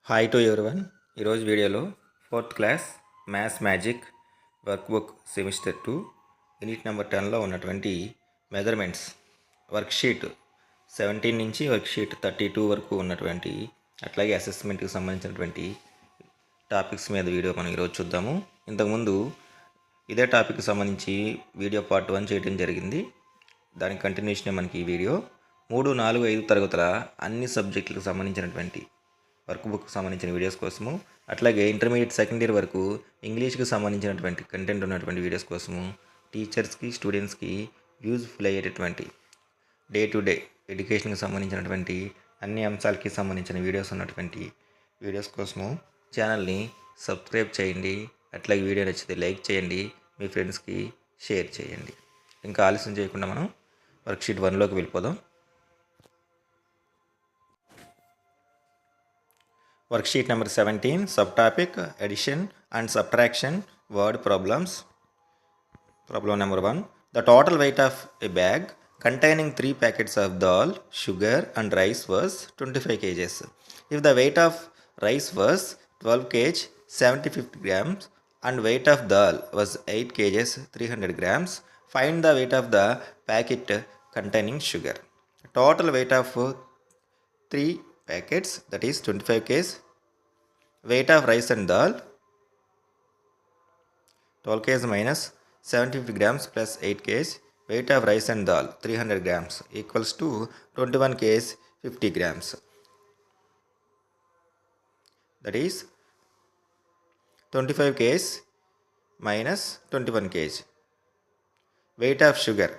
Hi to everyone. ఈరోజు వీడియోలో 4th class maths magic workbook semester 2 unit number 10లో ఉన్నటువంటి మెజర్మెంట్స్ వర్క్షీట్ 17 నుంచి వర్క్షీట్ 32 వరకు ఉన్నటువంటి అట్లాగే అసెస్మెంట్కి సంబంధించినటువంటి టాపిక్స్ మీద వీడియో మనం ఈరోజు చూద్దాము. ఇంతకుముందు ఇదే టాపిక్కి సంబంధించి వీడియో పార్ట్ 1 చేయడం జరిగింది. దానికి కంటిన్యూషన్ మనకి ఈ వీడియో 3, 4, 5 తరగతుల అన్ని సబ్జెక్టులకు సంబంధించినటువంటి వర్క్ బుక్కి సంబంధించిన వీడియోస్ కోసము, అట్లాగే ఇంటర్మీడియట్ సెకండ్ ఇయర్ వరకు ఇంగ్లీష్కి సంబంధించినటువంటి కంటెంట్ ఉన్నటువంటి వీడియోస్ కోసము, టీచర్స్కి స్టూడెంట్స్కి యూజ్ఫుల్ అయ్యేటటువంటి డే టు డే ఎడ్యుకేషన్కి సంబంధించినటువంటి అన్ని అంశాలకి సంబంధించిన వీడియోస్ ఉన్నటువంటి వీడియోస్ కోసము ఛానల్ని సబ్స్క్రైబ్ చేయండి. అట్లాగే వీడియో నచ్చితే లైక్ చేయండి, మీ ఫ్రెండ్స్కి షేర్ చేయండి. ఇంకా ఆలస్యం చేయకుండా మనం వర్క్షీట్ 1లోకి వెళ్ళిపోదాం. Worksheet number 17, subtopic addition and subtraction word problems. Problem number 1. The total weight of a bag containing 3 packets of dal, sugar and rice was 25 kgs. If the weight of rice was 12 kg 75 grams and weight of dal was 8 kgs 300 grams, find the weight of the packet containing sugar. Total weight of 3 packets, that is 25 kg. Weight of rice and dal 12 kg minus 750 grams plus 8 kg. Weight of rice and dal 300 grams equals to 21 kg 50 grams. That is 25 kg minus 21 kg. Weight of sugar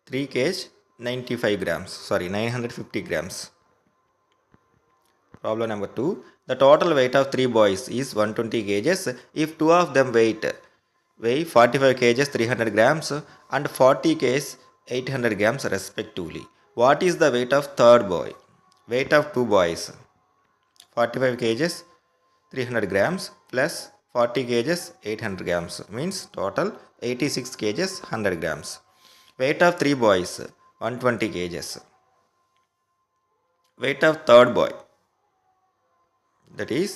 3 kg 95 grams, 950 grams. Problem number 2. The total weight of 3 boys is 120 kgs if 2 of them weigh 45 kgs 300 grams and 40 kgs 800 grams respectively. What is the weight of third boy? Weight of 2 boys 45 kgs 300 grams plus 40 kgs 800 grams means total 86 kgs 100 grams. Weight of 3 boys 120 kgs. Weight of third boy, that is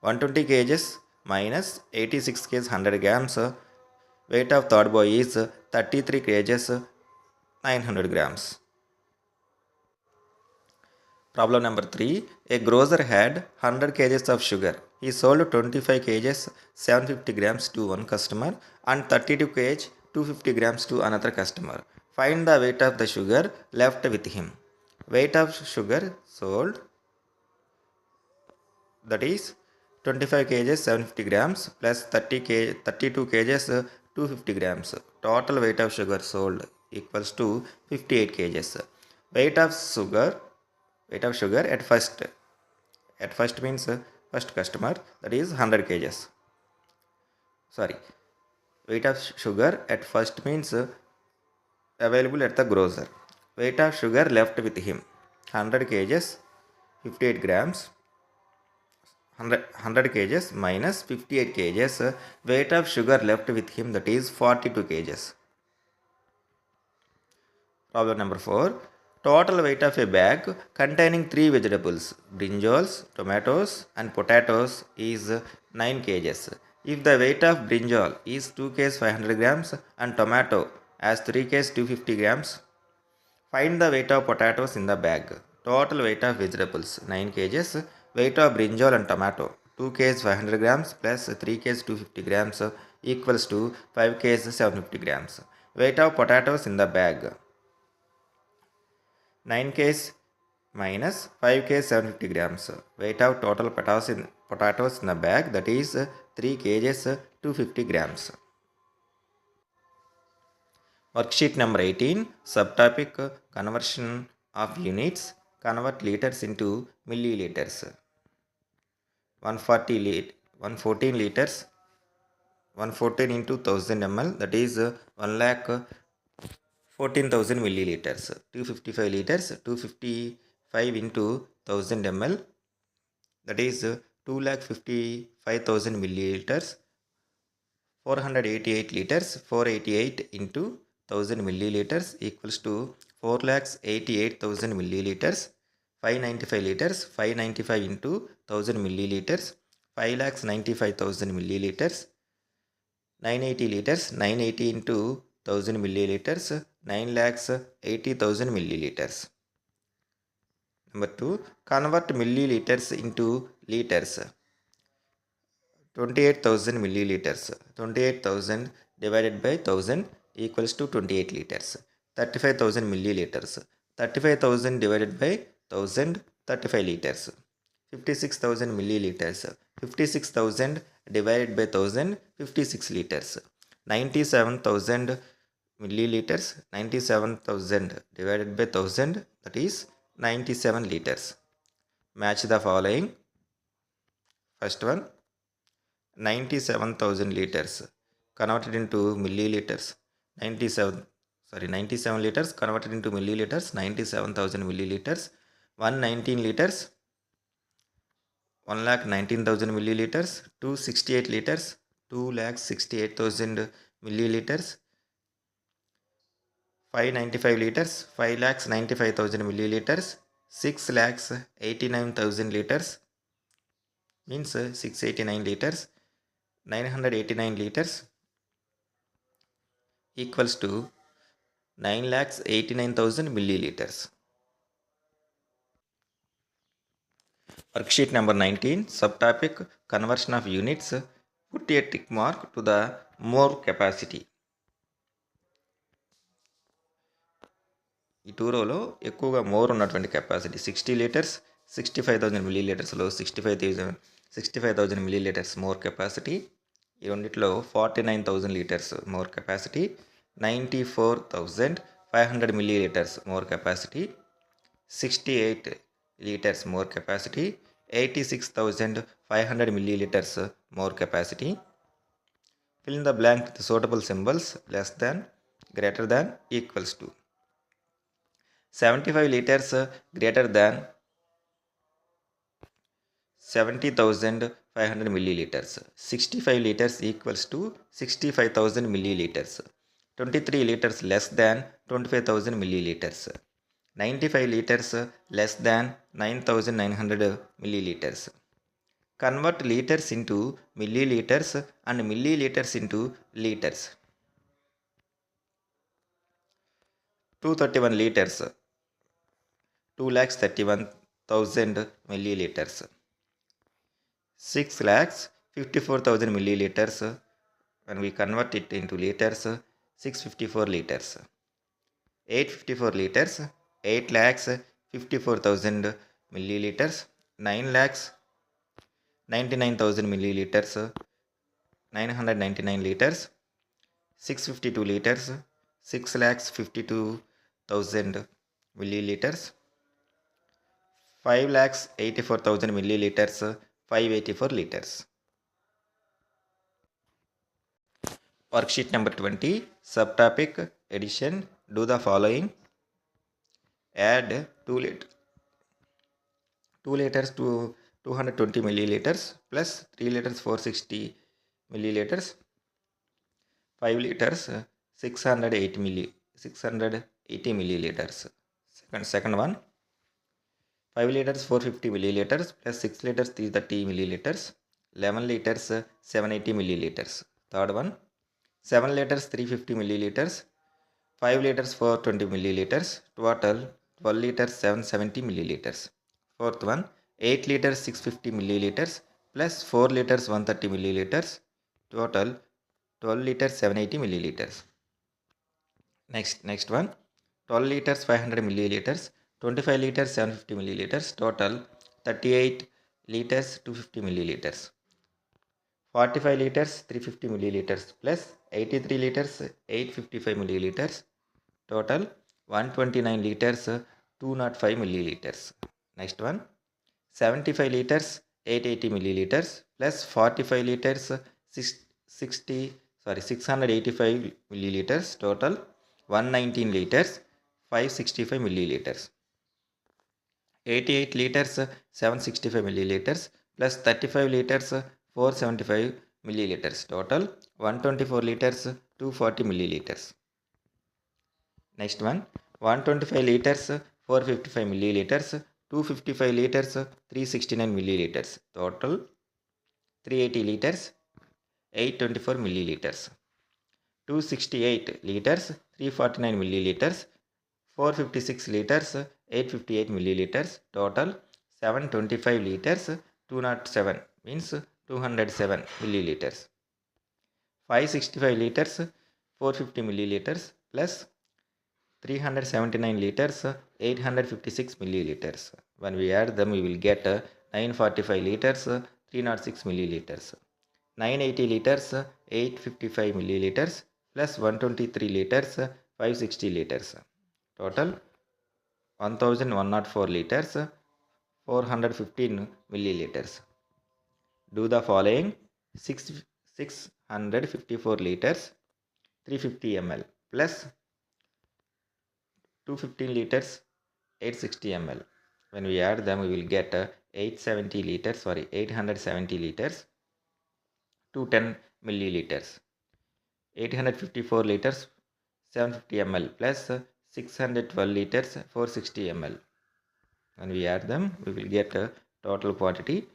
120 kgs minus 86 kgs 100 grams. Weight of third boy is 33 kgs 900 grams. Problem number 3. A grocer had 100 kgs of sugar. He sold 25 kgs 750 grams to one customer and 32 kg 250 grams to another customer. Find the weight of the sugar left with him. Weight of sugar sold, that is 25 kgs 750 grams plus 32 kgs 250 grams. Total weight of sugar sold equals to 58 kgs. Weight of sugar at first means first customer, that is 100 kgs. Weight of sugar at first means available at the grocer. Weight of sugar left with him 100 kgs 58 grams. 100 kgs minus 58 kgs. Weight of sugar left with him, that is 42 kgs. Problem number 4. Total weight of a bag containing 3 vegetables, brinjals, tomatoes and potatoes is 9 kgs. If the weight of brinjal is 2 kg 500 grams and tomato as 3 kg 250 grams, find the weight of potatoes in the bag. Total weight of vegetables 9 kgs. Weight of brinjal and tomato 2 kg 500 grams plus 3 kg 250 grams equals to 5 kg 750 grams. Weight of potatoes in the bag 9 kg minus 5 kg 750 grams. Weight of total potatoes in the bag, that is 3 kg 250 grams. Worksheet number 18, subtopic conversion of units. Convert liters into milliliters. 114 liters, 114 into 1000 ml, that is 1,14,000 milliliters. 255 liters, 255 into 1000 ml, that is 2,55,000 milliliters. 488 liters, 488 into 1000 milliliters equals to 4,88,000 milliliters. 595 liters, 595 into 1000 milliliters, 5,95,000 milliliters, 980 liters, 980 into 1000 milliliters, 9,80,000 milliliters. Number 2, convert milliliters into liters. 28,000 milliliters. 28,000 divided by 1000 equals to 28 liters. 35,000 milliliters. 35,000 divided by 1000, 35 liters. 56,000 milliliters. 56,000 divided by 1000, 56 liters. 97,000 milliliters. 97,000 divided by 1000, that is 97 liters. Match the following. First one, 97,000 liters converted into milliliters. 97 liters converted into milliliters. 97,000 milliliters. 119 liters, 1,19,000 milliliters. 268 liters, 2,68,000 milliliters. 595 liters, 5,95,000 milliliters. 6,89,000 liters means 689 liters. 989 liters equals to 9,89,000 milliliters. Worksheet number 19, subtopic conversion of units. Put a tick mark to the more capacity. ఈ 2 రోలో ఎక్కువగా more ఉన్నటువంటి capacity 60 litres, 65,000 మిల్లీలీటర్స్లో 65,000 millilitres more capacity. ఈ రెండిట్లో 49,000 litres more capacity. 94,500 milliliters more capacity. 68 liters more capacity. 86,500 milliliters more capacity. Fill in the blank with suitable symbols: less than, greater than, equals to. 75 liters greater than 70,500 milliliters. 65 liters equals to 65,000 milliliters. 23 liters less than 25,000 milliliters. 95 liters less than 9,900 milliliters. Convert liters into milliliters and milliliters into liters. 231 liters, 2,31,000 milliliters. 6,54,000 milliliters. When we convert it into liters, 654 liters. 854 liters, 8,54,000 milliliters. 9,99,000 milliliters. 999 liters. 652 liters, 6,52,000 milliliters. 5,84,000 milliliters. 584 liters. Worksheet number 20, subtopic addition. Do the following. Add 2 liters to 220 milliliters plus 3 liters 460 milliliters. 5 liters 680 milliliters. Second one, 5 liters 450 milliliters plus 6 liters 330 milliliters. 11 liters 780 milliliters. Third one, 7 liters 350 milliliters. 5 liters 420 milliliters. Total 12 liters 770 milliliters. Fourth one, 8 liters 650 milliliters plus 4 liters 130 milliliters. Total 12 liters 780 milliliters. Next one, 12 liters 500 milliliters. 25 liters 750 milliliters. Total 38 liters 250 milliliters. 45 liters 350 milliliters plus 83 liters 855 milliliters. Total 129 liters 205 milliliters. Next one, 75 liters 880 milliliters plus 45 liters 685 milliliters. Total 119 liters 565 milliliters. 88 liters 765 milliliters plus 35 liters 475 milliliters. Total 124 liters 240 milliliters. Next one, 125 liters 455 milliliters. 255 liters 369 milliliters. Total 380 liters 824 milliliters. 268 liters 349 milliliters. 456 liters 858 milliliters. Total 725 liters 207 means 207 milliliters. 565 liters 450 milliliters plus 379 liters 856 milliliters. When we add them, we will get 945 liters 306 milliliters. 980 liters 855 milliliters plus 123 liters 560 liters. Total 1104 liters 415 milliliters. Do the following: 654 liters 350 ml plus 215 liters 860 ml. When we add them, we will get 870 liters 210 milliliters. 854 liters 750 ml plus 612 liters 460 ml. When we add them, we will get a total quantity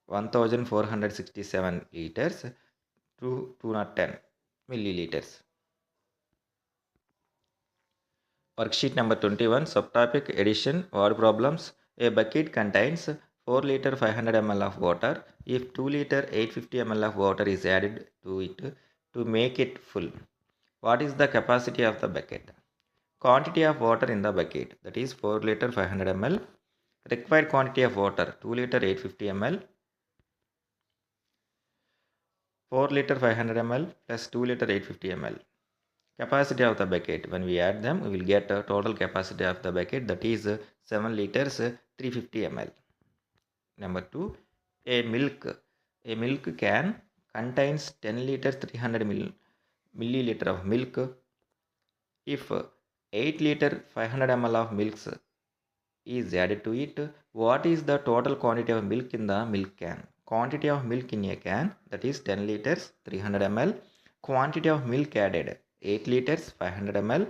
1467 liters to 210 milliliters. Worksheet number 21, subtopic addition, word problems. A bucket contains 4 liter 500 ml of water. If 2 liter 850 ml of water is added to it to make it full, what is the capacity of the bucket? Quantity of water in the bucket, that is 4 liter 500 ml. Required quantity of water, 2 liter 850 ml. 4 liter 500 ml plus 2 liter 850 ml. Capacity of the bucket, when we add them, we will get a total capacity of the bucket, that is 7 liters 350 ml. Number 2, a milk can contains 10 liters 300 milliliter of milk. If 8 liter 500 ml of milk is added to it, what is the total quantity of milk in the milk can? Quantity of milk in a can, that is 10 liters 300 ml. Quantity of milk added, 8 liters 500 ml.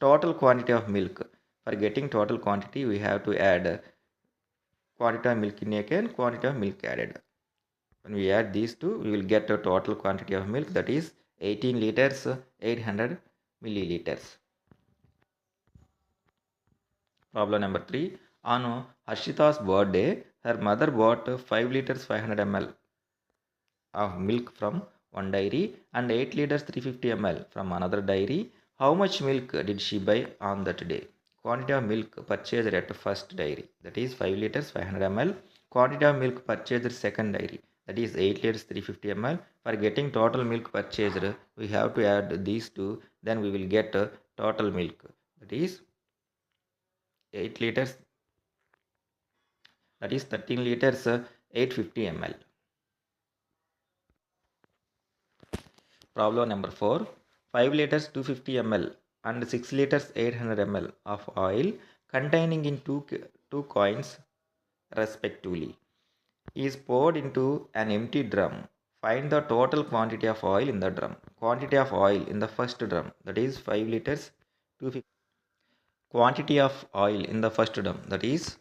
Total quantity of milk. For getting total quantity, we have to add quantity of milk in a can, quantity of milk added. When we add these two, we will get a total quantity of milk, that is 18 liters 800 milliliters. Problem number 3. On Harshita's birthday, her mother bought 5 liters 500 ml of milk from one dairy and 8 liters 350 ml from another dairy. How much milk did she buy on that day? Quantity of milk purchased at first dairy, that is 5 liters 500 ml. Quantity of milk purchased second dairy, that is 8 liters 350 ml. For getting total milk purchased, we have to add these two, then we will get total milk, that is 8 liters, that is 13 liters 850 ml. Problem number 4. 5 liters 250 ml and 6 liters 800 ml of oil containing in two coins respectively is poured into an empty drum. Find the total quantity of oil in the drum. Quantity of oil in the first drum, that is 5 liters 250. Quantity of oil in the first drum, that is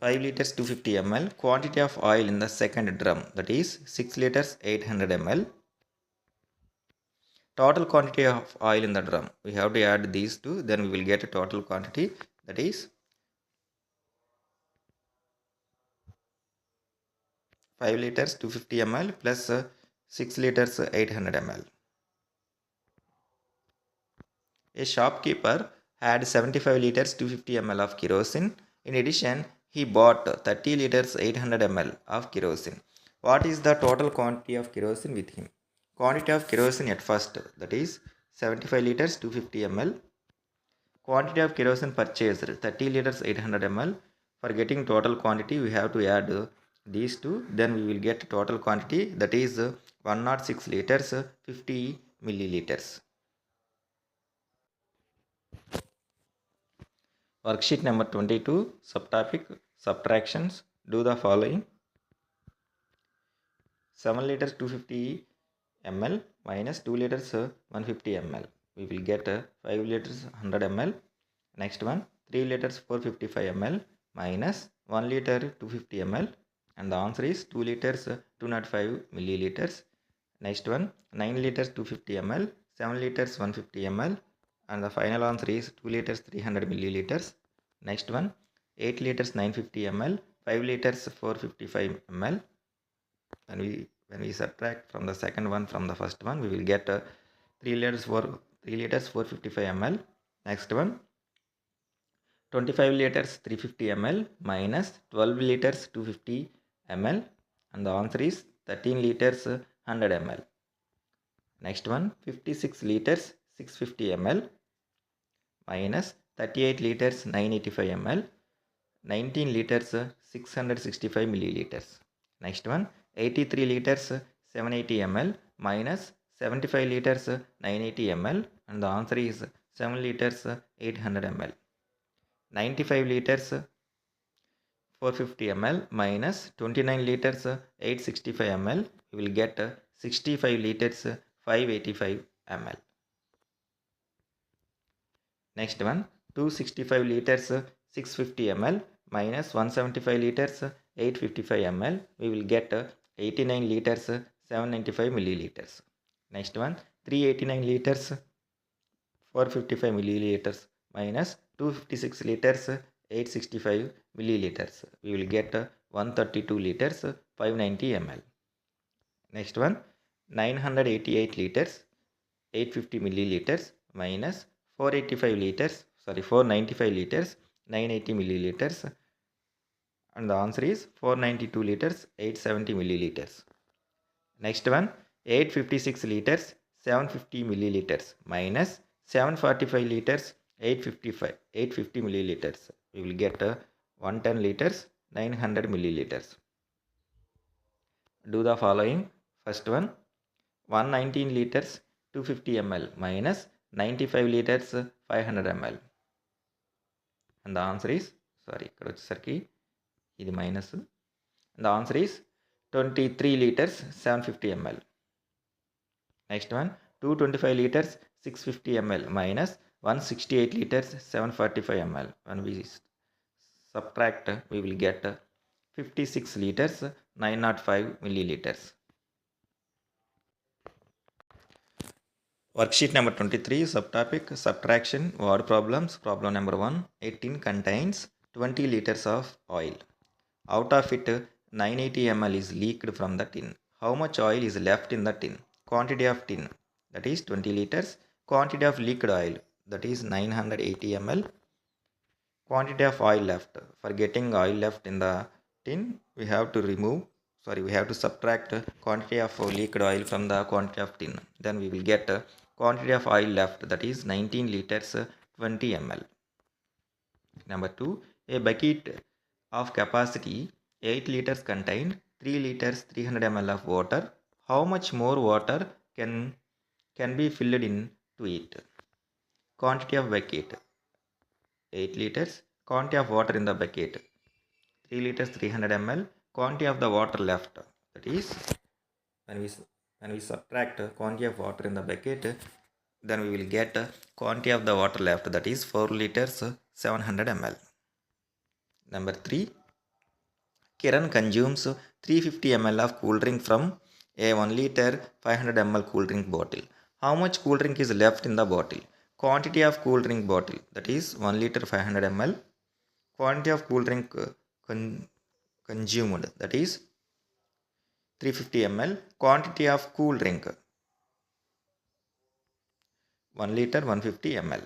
5 liters 250 ml. Quantity of oil in the second drum, that is 6 liters 800 ml. Total quantity of oil in the drum, we have to add these two, then we will get a total quantity, that is 5 liters 250 ml plus 6 liters 800 ml. A shopkeeper had 75 liters 250 ml of kerosene. In addition, he bought 30 liters 800 ml of kerosene. What is the total quantity of kerosene with him? Quantity of kerosene at first, that is 75 liters 250 ml. Quantity of kerosene purchased, 30 liters 800 ml. For getting total quantity, we have to add these two, then we will get total quantity, that is 106 liters 50 milliliters. Worksheet number 22, subtopic subtractions. Do the following: 7 liters 250 ml minus 2 liters 150 ml. We will get 5 liters 100 ml. Next one, 3 liters 455 ml minus 1 liter 250 ml, and the answer is 2 liters 205 milliliters. Next one, 9 liters 250 ml, 7 liters 150 ml, and the final answer is 2 liters 300 milliliters. Next one, 8 liters 950 ml, 5 liters 455 ml. And when we subtract from the second one from the first one, we will get 3 liters 455 ml. Next one, 25 liters 350 ml minus 12 liters 250 ml, and the answer is 13 liters 100 ml. Next one, 56 liters 650 ml minus 38 liters 985 ml, 19 liters 665 milliliters. Next one, 83 liters 780 ml minus 75 liters 980 ml, and the answer is 7 liters 800 ml. 95 liters 450 ml minus 29 liters 865 ml, we will get 65 liters 585 ml. Next one, 265 liters 650 ml minus 175 liters 855 ml, we will get 89 liters 795 milliliters. Next one, 389 liters 455 milliliters minus 256 liters 865 milliliters, we will get 132 liters 590 ml. Next one, 988 liters 850 milliliters minus 495 liters 980 milliliters, and the answer is 492 liters 870 milliliters. Next one, 856 liters 750 milliliters minus 745 liters 850 milliliters, we will get 110 liters 900 milliliters. Do the following. First one, 119 liters 250 ml minus 95 liters 500 ml, and the answer is, ఇక్కడ వచ్చేసరికి ఇది minus, the answer is 23 liters 750 ml. Next one, 225 liters 650 ml minus 168 liters 745 ml. When we subtract, we will get 56 liters 905 milliliters. Worksheet number 23, subtopic subtraction, word problems. Problem number 1, a tin contains 20 liters of oil. Out of it, 980 ml is leaked from the tin. How much oil is left in the tin? Quantity of tin, that is 20 liters. Quantity of leaked oil, that is 980 ml. Quantity of oil left. For getting oil left in the tin, we have to subtract quantity of leaked oil from the quantity of tin. Then we will get quantity of oil left, that is 19 liters 20 ml. Number 2, a bucket of capacity 8 liters contained 3 liters 300 ml of water. How much more water can be filled into it? Quantity of bucket 8 liters, quantity of water in the bucket 3 liters 300 ml, quantity of the water left, that is when we subtract quantity of water in the bucket, then we will get quantity of the water left, that is 4 liters 700 ml. Number 3, Kiran consumes 350 ml of cool drink from a 1 liter 500 ml cool drink bottle. How much cool drink is left in the bottle? Quantity of cool drink bottle, that is 1 liter 500 ml. Quantity of cool drink consumed, that is 350 ml. Quantity of cool drink 1 liter 150 ml.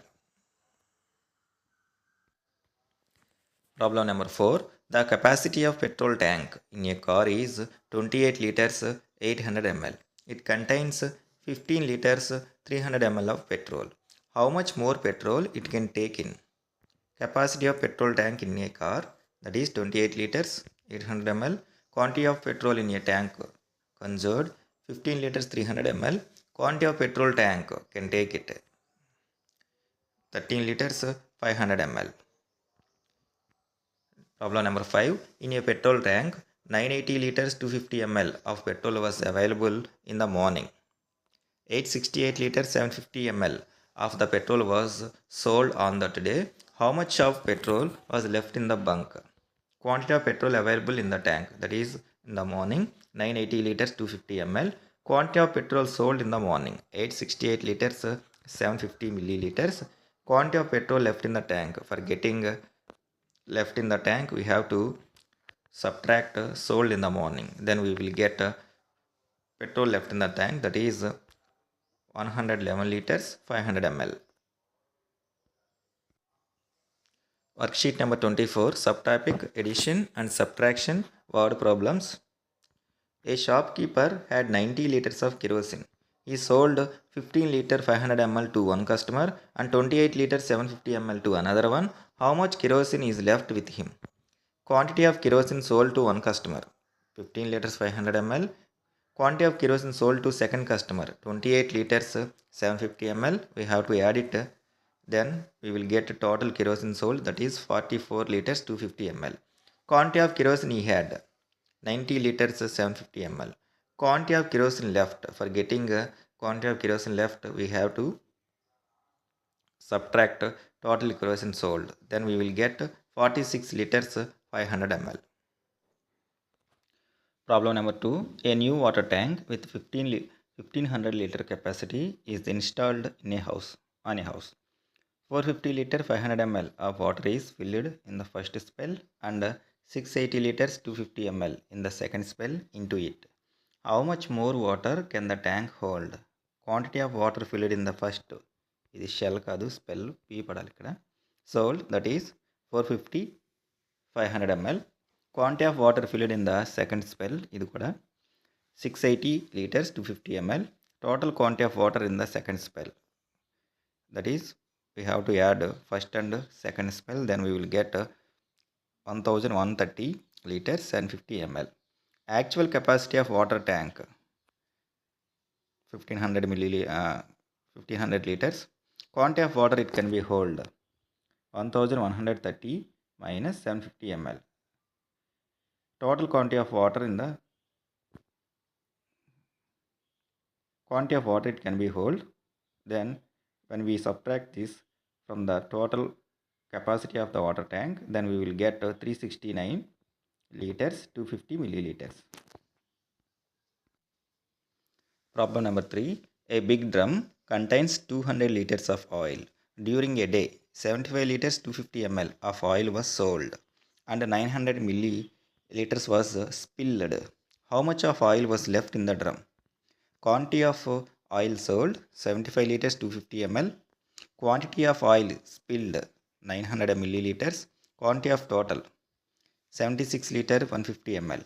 Problem number 4, the capacity of petrol tank in a car is 28 liters 800 ml. It contains 15 liters 300 ml of petrol. How much more petrol it can take in? Capacity of petrol tank in a car, that is 28 liters 800 ml. Quantity of petrol in a tank conserved 15 liters 300 ml. Quantity of petrol tank can take it 13 liters 500 ml. Problem number 5, in a petrol tank 980 liters 250 ml of petrol was available in the morning. 868 liters 750 ml of the petrol was sold on that day. How much of petrol was left in the bunk? Quantity of petrol available in the tank, that is in the morning 980 liters 250 ml. Quantity of petrol sold in the morning 868 liters 750 milliliters. Quantity of petrol left in the tank. For getting left in the tank, we have to subtract sold in the morning. Then we will get petrol left in the tank, that is 111 liters 500 ml. Worksheet number 24, subtopic addition and subtraction word problems. A shopkeeper had 90 liters of kerosene. He sold 15 liter 500 ml to one customer and 28 liter 750 ml to another one. How much kerosene is left with him? Quantity of kerosene sold to one customer 15 liters 500 ml. Quantity of kerosene sold to second customer 28 liters 750 ml. We have to add it. Then we will get total kerosene sold, that is 44 liters 250 ml. Quantity of kerosene he had 90 liters 750 ml. Quantity of kerosene left. For getting quantity of kerosene left, we have to subtract total kerosene sold. Then we will get 46 liters 500 ml. Problem number 2. A new water tank with 1500 liter capacity is installed in a house. 450 liter 500 ml of water is filled in the first spell and 680 liters 250 ml in the second spell into it. How much more water can the tank hold? Quantity of water filled in the first, ఇది shell కాదు spell P పడాలి ఇక్కడ, sold, that is 450 500 ml. Quantity of water filled in the second spell, ఇది కూడా 680 liters 250 ml. Total quantity of water in the second spell, that is we have to add first and second spell. Then we will get 1130 liters and 50 ml. Actual capacity of water tank 1500 liters. Quantity of water it can be hold 1130 minus 750 ml. Total quantity of water in the quantity of water it can be hold. Then when we subtract this from the total capacity of the water tank, then we will get 369 liters 250 milliliters. Problem number 3. A big drum contains 200 liters of oil. During a day, 75 liters 250 ml of oil was sold and 900 milliliters was spilled. How much of oil was left in the drum? Quantity of oil sold 75 liters 250 ml. Quantity of oil spilled 900 milliliters. Quantity of total 76 liter 150 ml.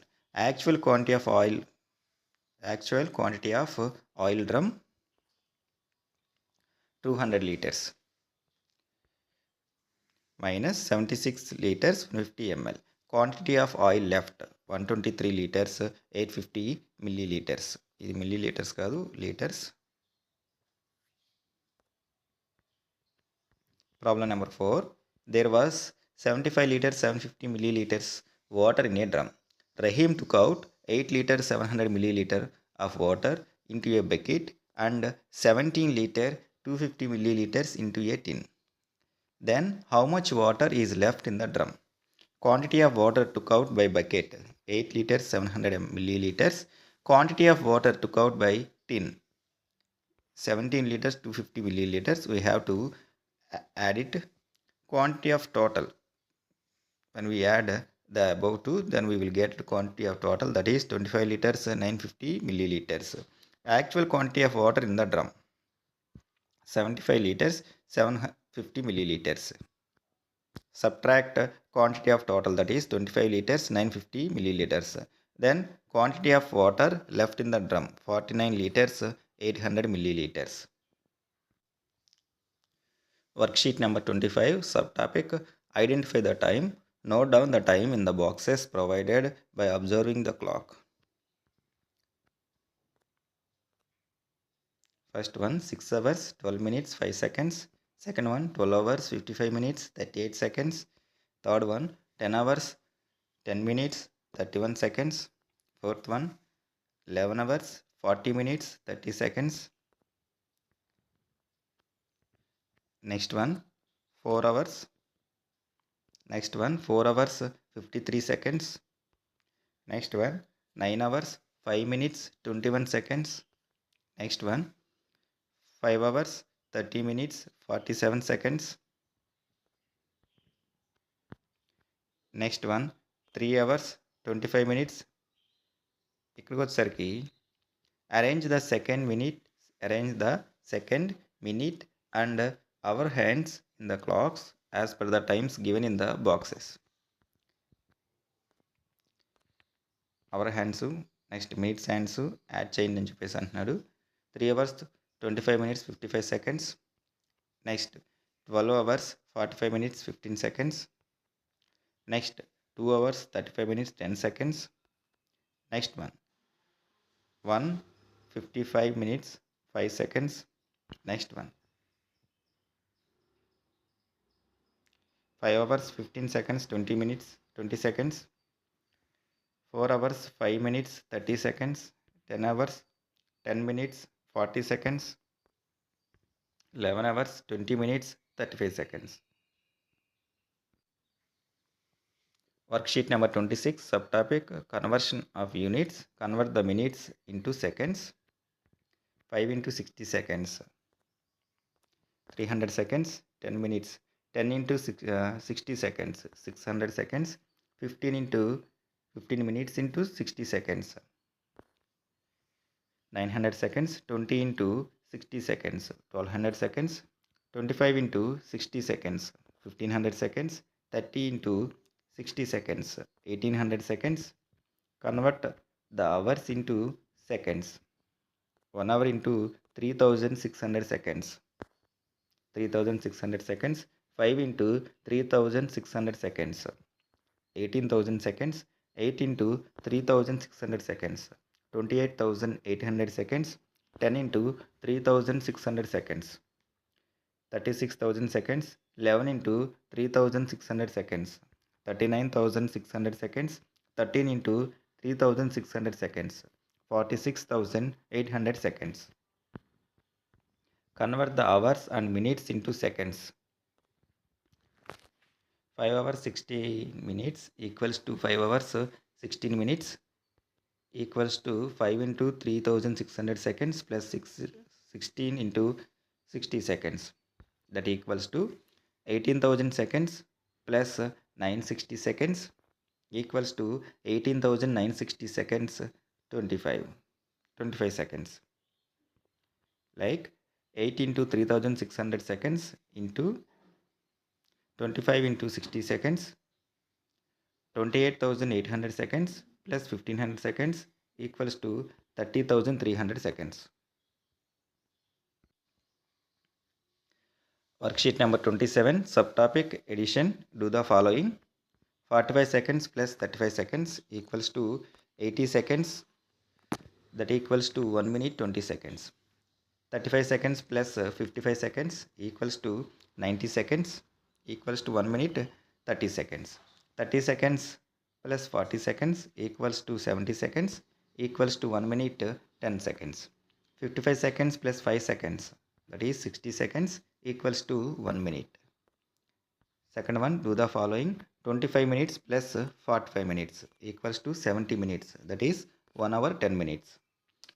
Actual quantity of oil drum 200 liters minus 76 liters 150 ml. Quantity of oil left 123 liters 850 milliliters. ఇది milliliters కాదు, liters. Problem number 4. There was 75 liters 750 milliliters water in a drum. Rahim took out 8 liters 700 milliliter of water into a bucket and 17 liter 250 milliliters into a tin. Then how much water is left in the drum? Quantity of water took out by bucket 8 liters 700 milliliters. Quantity of water took out by tin 17 liters 250 milliliters. We have to add it. Quantity of total, when we add the above two, then we will get the quantity of total, that is 25 liters 950 milliliters. Actual quantity of water in the drum 75 liters 750 milliliters. Subtract quantity of total, that is 25 liters 950 milliliters. Then quantity of water left in the drum 49 liters 800 milliliters. Worksheet number 25, subtopic identify the time. Note down the time in the boxes provided by observing the clock. First one 6 hours 12 minutes 5 seconds. Second one 12 hours 55 minutes 38 seconds. Third one 10 hours 10 minutes 31 seconds. Fourth one 11 hours 40 minutes 30 seconds. Next one 4 hours Next one 4 hours 53 seconds. Next one 9 hours 5 minutes 21 seconds. Next one 5 hours 30 minutes 47 seconds. Next one 3 hours 25 minutes. ఇక్కడికి వచ్చేసరికి arrange the second minute and hour hands in the clocks as per the times given in the boxes. Our hands next minutes hands add చేయండి అని చెప్పేసి అంటున్నాడు. 3 hours 25 minutes 55 seconds. Next 12 hours 45 minutes 15 seconds. Next 2 hours 35 minutes 10 seconds. Next one 1:55 minutes 5 seconds. Next one 5 hours 15 seconds 20 minutes 20 seconds. 4 hours 5 minutes 30 seconds. 10 hours 10 minutes 40 seconds. 11 hours 20 minutes 35 seconds. Worksheet number 26, subtopic conversion of units. Convert the minutes into seconds. 5 into 60 seconds 300 seconds. 10 minutes 10 into 60 seconds 600 seconds. 15 into 15 minutes into 60 seconds 900 seconds. 20 into 60 seconds 1200 seconds. 25 into 60 seconds 1500 seconds. 30 into 60 seconds 1800 seconds. Convert the hours into seconds. 1 hour into 3600 seconds 3600 seconds. 5 into 3600 seconds 18,000 seconds. 8 into 3600 seconds 28,800 seconds. 10 into 3600 seconds 36,000 seconds. 11 into 3600 seconds 39,600 seconds. 13 into 3600 seconds 46,800 seconds. Convert the hours and minutes into seconds. 5 hours 60 minutes equals to 5 hours 16 minutes equals to 5 into 3600 seconds plus 16 into 60 seconds, that equals to 18,000 seconds plus 960 seconds equals to 18,960 seconds 25 seconds. Like 8 into 3600 seconds into 25 into 60 seconds 28,800 seconds plus 1500 seconds equals to 30,300 seconds. Worksheet number 27, subtopic addition. Do the following. 45 seconds plus 35 seconds equals to 80 seconds, that equals to 1 minute 20 seconds. 35 seconds plus 55 seconds equals to 90 seconds equals to 1 minute 30 seconds. 30 seconds plus 40 seconds equals to 70 seconds equals to 1 minute 10 seconds. 55 seconds plus 5 seconds, that is 60 seconds equals to 1 minute. Second one, do the following. 25 minutes plus 45 minutes equals to 70 minutes, that is 1 hour 10 minutes.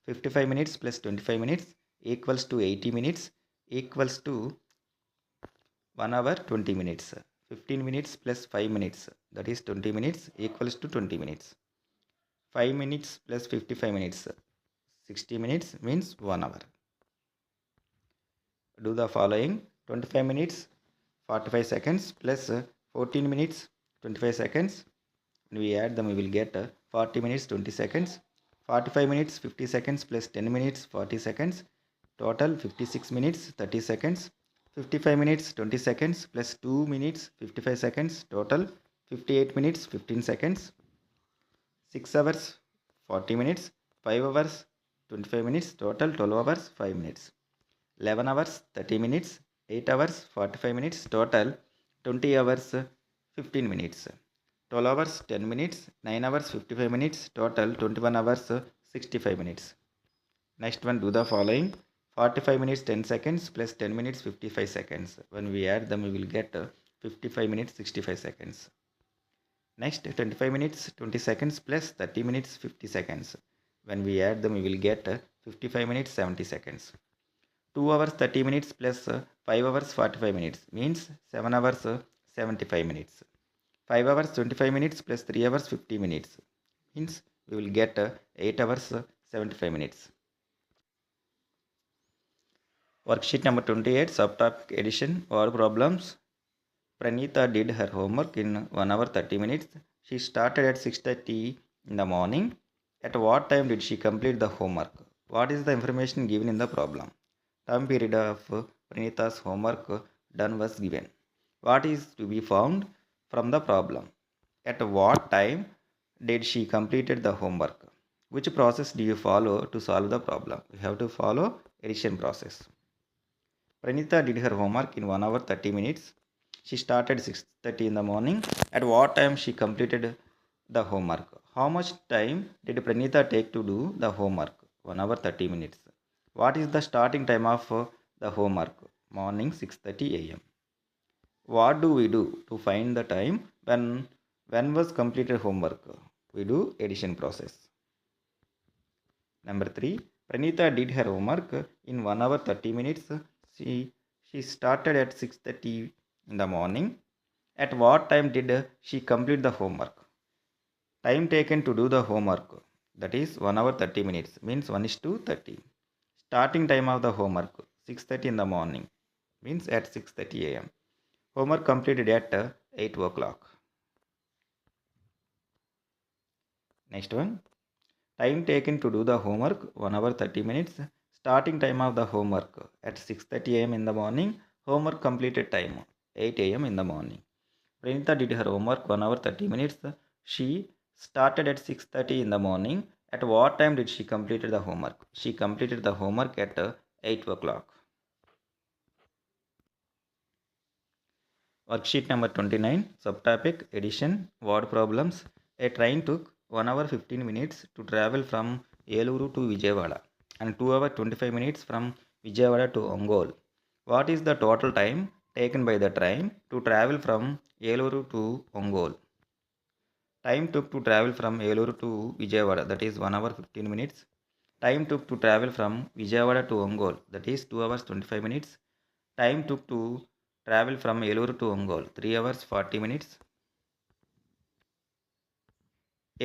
55 minutes plus 25 minutes equals to 80 minutes equals to 1 hour 20 minutes. 15 minutes plus 5 minutes, that is 20 minutes equals to 20 minutes. 5 minutes plus 55 minutes 60 minutes means 1 hour. Do the following. 25 minutes 45 seconds plus 14 minutes 25 seconds. When we add them, we will get 40 minutes 20 seconds. 45 minutes 50 seconds plus 10 minutes 40 seconds. Total 56 minutes 30 seconds. 55 minutes 20 seconds plus 2 minutes 55 seconds. Total 58 minutes 15 seconds. 6 hours 40 minutes. 5 hours 25 minutes. Total 12 hours 5 minutes. 11 hours 30 minutes. 8 hours 45 minutes. Total 20 hours 15 minutes. 12 hours 10 minutes. 9 hours 55 minutes. Total 21 hours 65 minutes. Next one, do the following. 45 minutes 10 seconds plus 10 minutes 55 seconds. When we add them, we will get 55 minutes 65 seconds. Next 25 minutes 20 seconds plus 30 minutes 50 seconds. When we add them, we will get 55 minutes 70 seconds. 2 hours 30 minutes plus 5 hours 45 minutes means 7 hours 75 minutes. 5 hours 25 minutes plus 3 hours 50 minutes means we will get 8 hours 75 minutes. Worksheet number 28, subtopic addition, word problems. Pranita did her homework in 1 hour 30 minutes. She started at 6:30 in the morning. At what time did she complete the homework? What is the information given in the problem? Time period of Pranita's homework done was given. What is to be found from the problem? At what time did she completed the homework? Which process do you follow to solve the problem? We have to follow addition process. Pranita did her homework in 1 hour 30 minutes. She started 6:30 in the morning. At what time she completed the homework? How much time did Pranita take to do the homework? 1 hour 30 minutes. What is the starting time of the homework? Morning 6:30 a.m. What do we do to find the time when was completed homework? We do addition process. Number 3. Pranita did her homework in 1 hour 30 minutes. She started at 6:30 in the morning. At what time did she complete the homework? Time taken to do the homework, that is 1 hour 30 minutes means 1:30. Starting time of the homework 6:30 in the morning means at 6:30 a.m. Homework completed at 8 o'clock. Next one. Time taken to do the homework 1 hour 30 minutes. Starting time of the homework at 6:30 a.m. in the morning. Homework completed time 8 a.m. in the morning. Pranita did her homework 1 hour 30 minutes. She started at 6:30 in the morning. At what time did she completed the homework? She completed the homework at 8 o'clock. Worksheet number 29, subtopic addition, word problems. A train took 1 hour 15 minutes to travel from Eluru to Vijayawada and 2 hours 25 minutes from Vijayawada to Ongole. What is the total time taken by the train to travel from Eluru to Ongole? Time took to travel from Eluru to Vijayawada, that is 1 hour 15 minutes. Time took to travel from Vijayawada to Ongole, that is 2 hours 25 minutes. Time took to travel from Eluru to Ongole, 3 hours 40 minutes.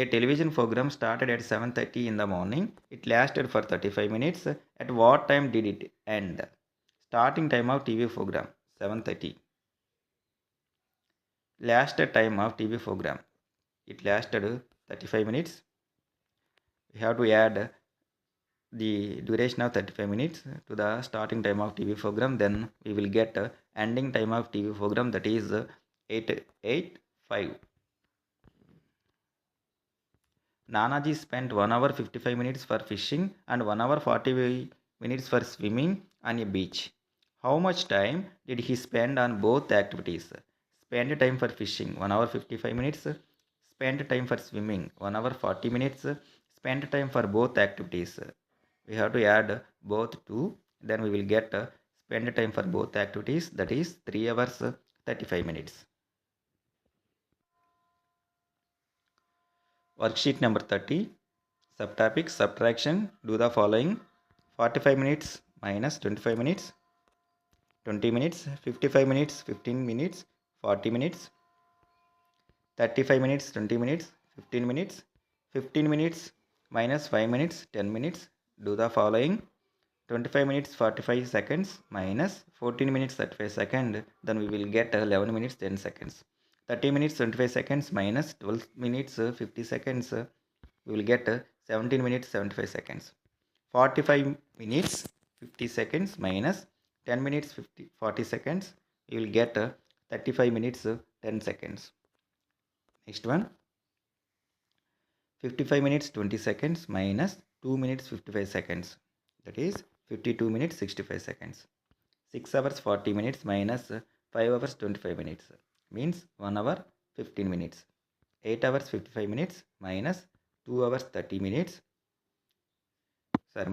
A television program started at 7:30 in the morning. It lasted for 35 minutes. At what time did it end? Starting time of TV program 7:30. Lasted time of TV program. It lasted 35 minutes. We have to add the duration of 35 minutes to the starting time of TV program. Then we will get ending time of TV program, that is 8:05. Nanaji spent 1 hour 55 minutes for fishing and 1 hour 40 minutes for swimming on a beach. How much time did he spend on both activities? Spend time for fishing 1 hour 55 minutes. Spend time for swimming 1 hour 40 minutes. Spend time for both activities. We have to add both two. Then we will get spend time for both activities, that is 3 hours 35 minutes. Worksheet number 30, subtopic subtraction. Do the following. 45 minutes minus 25 minutes, 20 minutes, 55 minutes, 15 minutes, 40 minutes, 35 minutes, 20 minutes, 15 minutes, 15 minutes minus 5 minutes, 10 minutes. Do the following. 25 minutes 45 seconds minus 14 minutes 35 seconds, then we will get 11 minutes 10 seconds. 30 minutes 25 seconds minus 12 minutes 50 seconds, we will get 17 minutes 75 seconds. 45 minutes 50 seconds minus 10 minutes 40 seconds, we will get 35 minutes 10 seconds. Next one. 55 minutes 20 seconds minus 2 minutes 55 seconds, that is 52 minutes 65 seconds. 6 hours 40 minutes minus 5 hours 25 minutes means 1 hour 15 minutes. 8 hours 55 minutes minus 2 hours 30 minutes,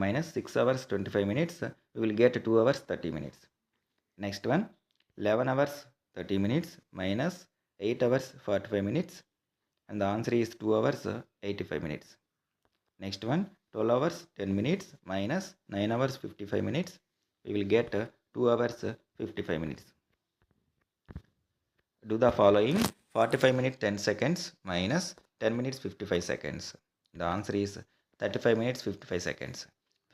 minus 6 hours 25 minutes, we will get 2 hours 30 minutes. Next one. 11 hours 30 minutes minus 8 hours 45 minutes, and the answer is 2 hours 85 minutes. Next one, 12 hours 10 minutes minus 9 hours 55 minutes. We will get 2 hours 55 minutes. Do the following: 45 minutes 10 seconds minus 10 minutes 55 seconds. The answer is 35 minutes 55 seconds.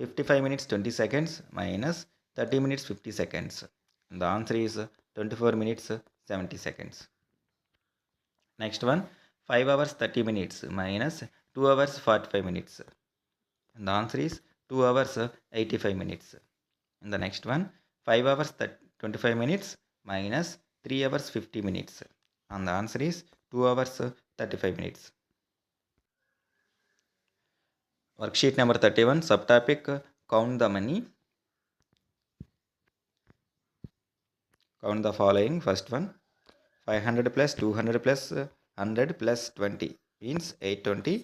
55 minutes 20 seconds minus 30 minutes 50 seconds. The answer is 24 minutes 70 seconds. Next one, 5 hours 30 minutes minus 2 hours 45 minutes. And the answer is 2 hours 85 minutes. And the next one, 5 hours 25 minutes minus 3 hours 50 minutes. And the answer is 2 hours 35 minutes. Worksheet number 31, subtopic count the money. Count the following. First one, 500 plus 200 plus 100 plus 20 means 820.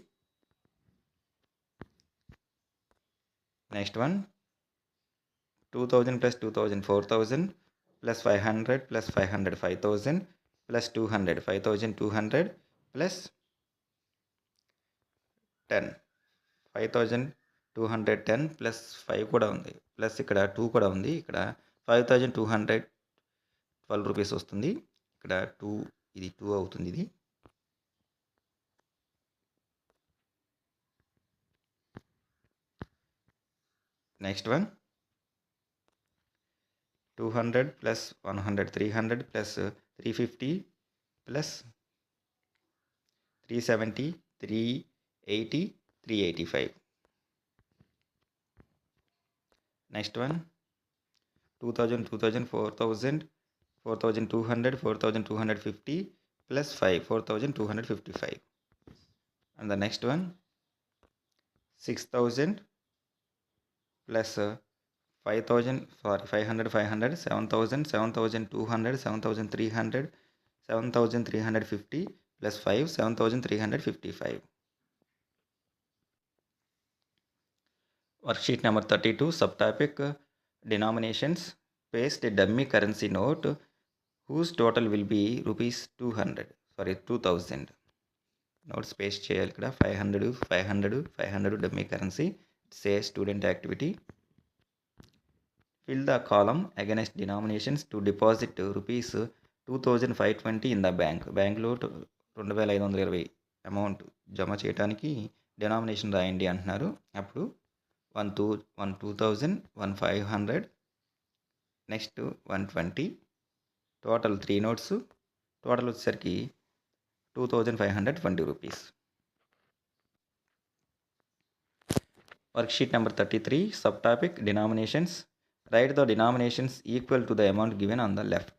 Next one, 2000 plus 2000 4000 plus 500 plus 500 5000 plus 200 5200 plus 10 5210 plus 5 కూడా ఉంది, plus ఇక్కడ 2 కూడా ఉంది. ఇక్కడ 5212 rupees వస్తుంది. ఇక్కడ 2 ఇది 2 అవుతుంది. ఇది next one, 200 plus 100 300 plus 350 plus 370 380 385. Next one, 2000 2000 4000 4200 4250 plus 5 4255. And the next one, 6000 plus 5000 sorry 500 500 7000 7200 7300 7350 plus 5 7355. Worksheet number 32, subtopic denominations. Paste a dummy currency note whose total will be rupees 2000. Notes paste చేయాలి. ఇక్కడ 500 500 500 dummy currency. Say student activity. Fill the column against denominations to deposit rupees 2520 in the bank. బ్యాంక్లో 2520 amount జమ చేయడానికి denomination రాయండి అంటున్నారు. అప్పుడు 2000 1500 next 120 total 3 notes total వచ్చేసరికి 2520 rupees. Worksheet number 33, subtopic denominations. Write the denominations equal to the amount given on the left.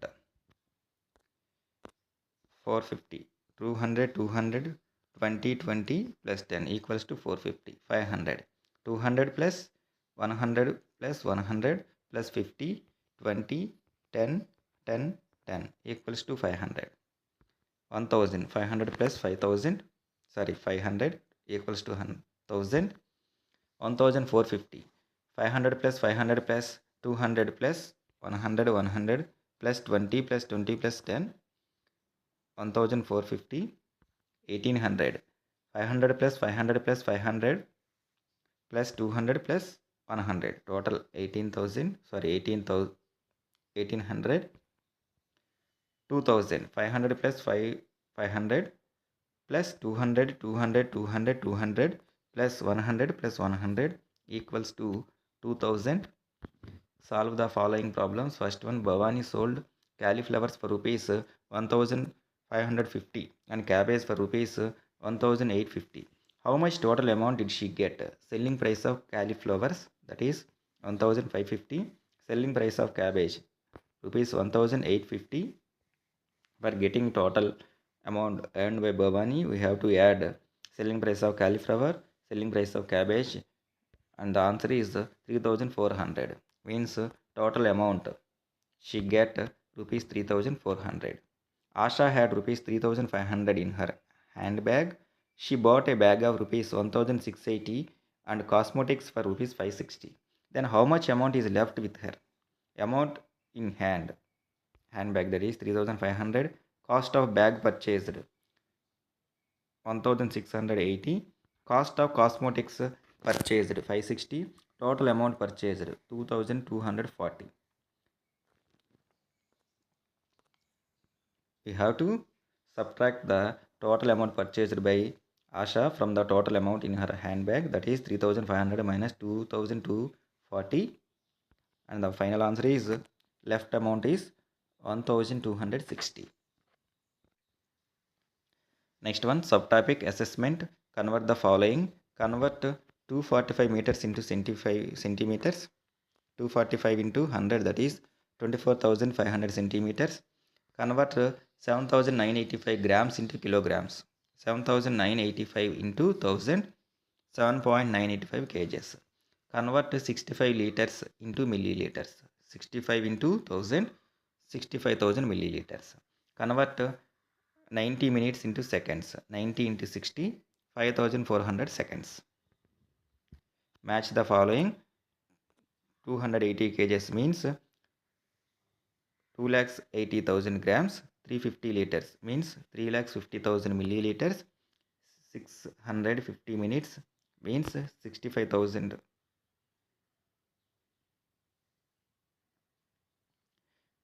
450 200 200 20 20 plus 10 equals to 450. 500 200 plus 100 plus 100 plus 50 20 10 10 10 equals to 500. 1000 500 plus 5000 500 equals to 1000. 1450 500 plus 500 plus 200 plus 100 100 plus 20 plus 20 plus 10 1450. 1800 500 plus 500 plus 500 plus 200 plus 100 total 1800. 2000 500 plus 500 plus 200 200 200 200 plus 100 plus 100 equals to 2000. Solve the following problems. First one, Bhavani sold cauliflowers for rupees 1550 and cabbage for rupees 1850. How much total amount did she get? Selling price of cauliflowers, that is 1550. Selling price of cabbage rupees 1850. For getting total amount earned by Bhavani, we have to add selling price of cauliflower, selling price of cabbage, and the answer is 3400. Means total amount she get rupees 3400. Asha had rupees 3500 in her handbag. She bought a bag of rupees 1680 and cosmetics for rupees 560. Then how much amount is left with her? Amount in handbag, that is 3500. Cost of bag purchased 1680. Cost of cosmetics purchased 560. Total amount purchased 2240. We have to subtract the total amount purchased by Asha from the total amount in her handbag, that is 3500 minus 2240, and the final answer is left amount is 1260. Next one, subtopic assessment. Convert the following. Convert 245 meters into centimeters. 245 into 100, that is 24,500 centimeters. Convert 7,985 grams into kilograms. 7,985 into 1000, 7.985 kgs. Convert 65 liters into milliliters. 65 into 1000, 65,000 milliliters. Convert 90 minutes into seconds. 90 into 60, 5,400 seconds. Match the following. 280 kgs means 2,80,000 grams. 350 liters means 3,50,000 milliliters. 650 minutes means 65,000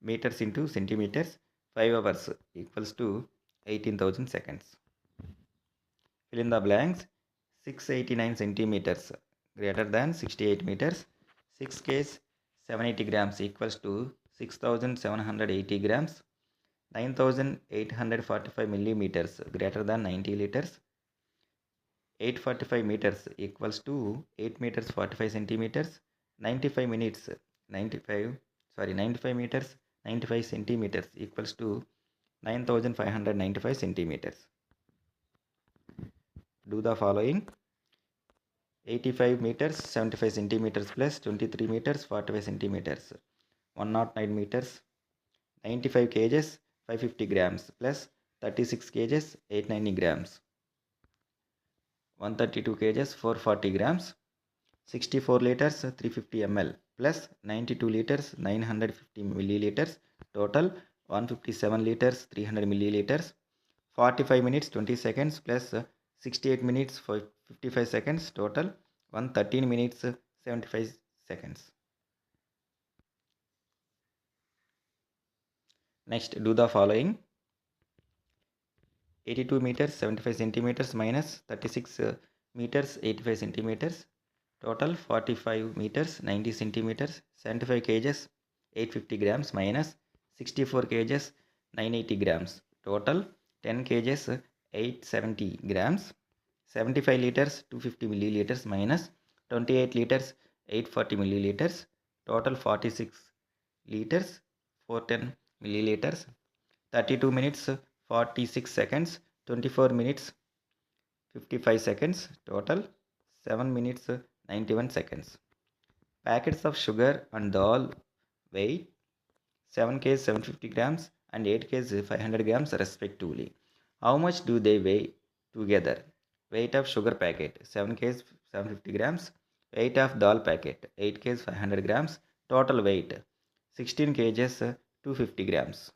meters into centimeters. 5 hours equals to 18,000 seconds. Fill in the blanks. 689 centimeters greater than 68 meters. 6 kgs 780 grams equals to 6,780 grams. 9,845 millimeters greater than 90 liters. 845 meters equals to 8 meters 45 centimeters. 95 minutes 95 meters 95 centimeters equals to 9,595 centimeters. Do the following. 85 meters 75 centimeters plus 23 meters 45 centimeters, 109 meters. 95 kgs 550 grams plus 36 kgs 890 grams. 132 kgs 440 grams. 64 liters 350 ml plus 92 liters 950 milliliters. Total 157 liters 300 milliliters. 45 minutes 20 seconds plus 68 minutes 55 seconds. Total 113 minutes 75 seconds. Next, do the following. 82 meters 75 centimeters minus 36 meters 85 centimeters. Total 45 meters 90 centimeters. 75 kgs 850 grams minus 64 kgs 980 grams. Total 10 kgs 870 grams. 75 liters 250 milliliters minus 28 liters 840 milliliters. Total 46 liters 410 milliliters. 32 minutes 46 seconds. 24 minutes 55 seconds. Total 7 minutes 91 seconds. Packets of sugar and dal weigh 7 kg 750 grams and 8 kg 500 grams respectively. How much do they weigh together? Weight of sugar packet 7 kg 750 grams. Weight of dal packet 8 kg 500 grams. Total weight 16 kgs 250 grams.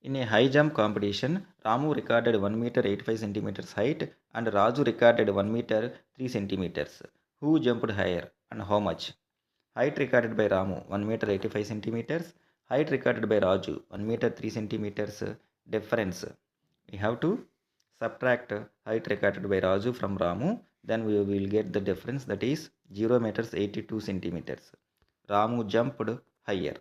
In a high jump competition, Ramu recorded 1 meter 85 centimeters height and Raju recorded 1 meter 3 centimeters. Who jumped higher and how much? Height recorded by Ramu 1 meter 85 centimeters. Height recorded by Raju 1 meter 3 centimeters. Difference. We have to subtract height recorded by Raju from Ramu. Then we will get the difference, that is 0 meters 82 centimeters. Ramu jumped higher.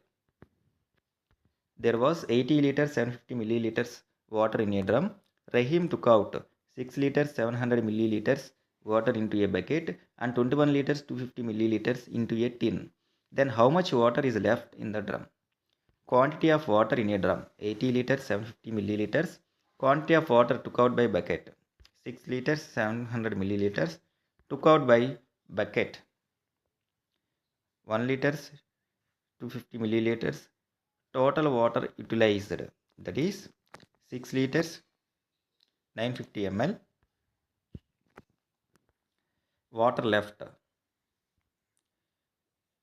There was 80 liters 750 milliliters water in a drum. Rahim took out 6 liters 700 milliliters water into a bucket and 21 liters 250 milliliters into a tin. Then how much water is left in the drum? Quantity of water in a drum 80 liters 750 milliliters. Quantity of water took out by bucket 6 liters 700 milliliters. Took out by bucket 1 liters 250 milliliters. Total water utilized, that is 6 liters 950 ml. Water left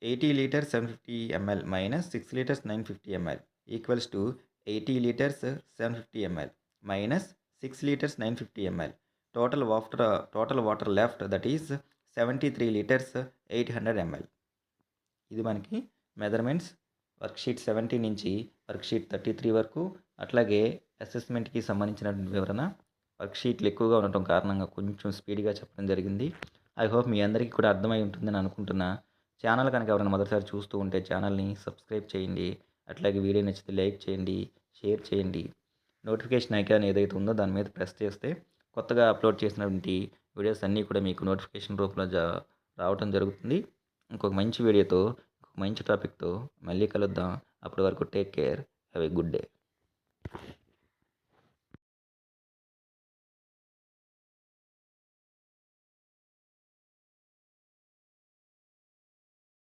80 liters 750 ml minus 6 liters 950 ml equals to 80 liters 750 ml minus 6 liters 950 ml. Total water left, that is 73 liters 800 ml. ఇది మనకి measurements worksheet 70 నుంచి worksheet 33 వరకు, అట్లాగే అసెస్మెంట్కి సంబంధించిన వివరణ వర్క్షీట్లు ఎక్కువగా ఉండటం కారణంగా కొంచెం స్పీడ్గా చెప్పడం జరిగింది. ఐ హోప్ మీ అందరికీ కూడా అర్థమై ఉంటుందని అనుకుంటున్నా. ఛానల్ కనుక ఎవరైనా మొదటిసారి చూస్తూ ఉంటే ఛానల్ని సబ్స్క్రైబ్ చేయండి. అట్లాగే వీడియో నచ్చితే లైక్ చేయండి, షేర్ చేయండి. నోటిఫికేషన్ ఐకాన్ ఏదైతే ఉందో దాని మీద ప్రెస్ చేస్తే కొత్తగా అప్లోడ్ చేసినటువంటి వీడియోస్ అన్నీ కూడా మీకు నోటిఫికేషన్ రూపంలో రావడం జరుగుతుంది. ఇంకొక మంచి వీడియోతో, ఇంకొక మంచి టాపిక్తో మళ్ళీ కలుద్దాం. అప్పటి వరకు take care, have a good day.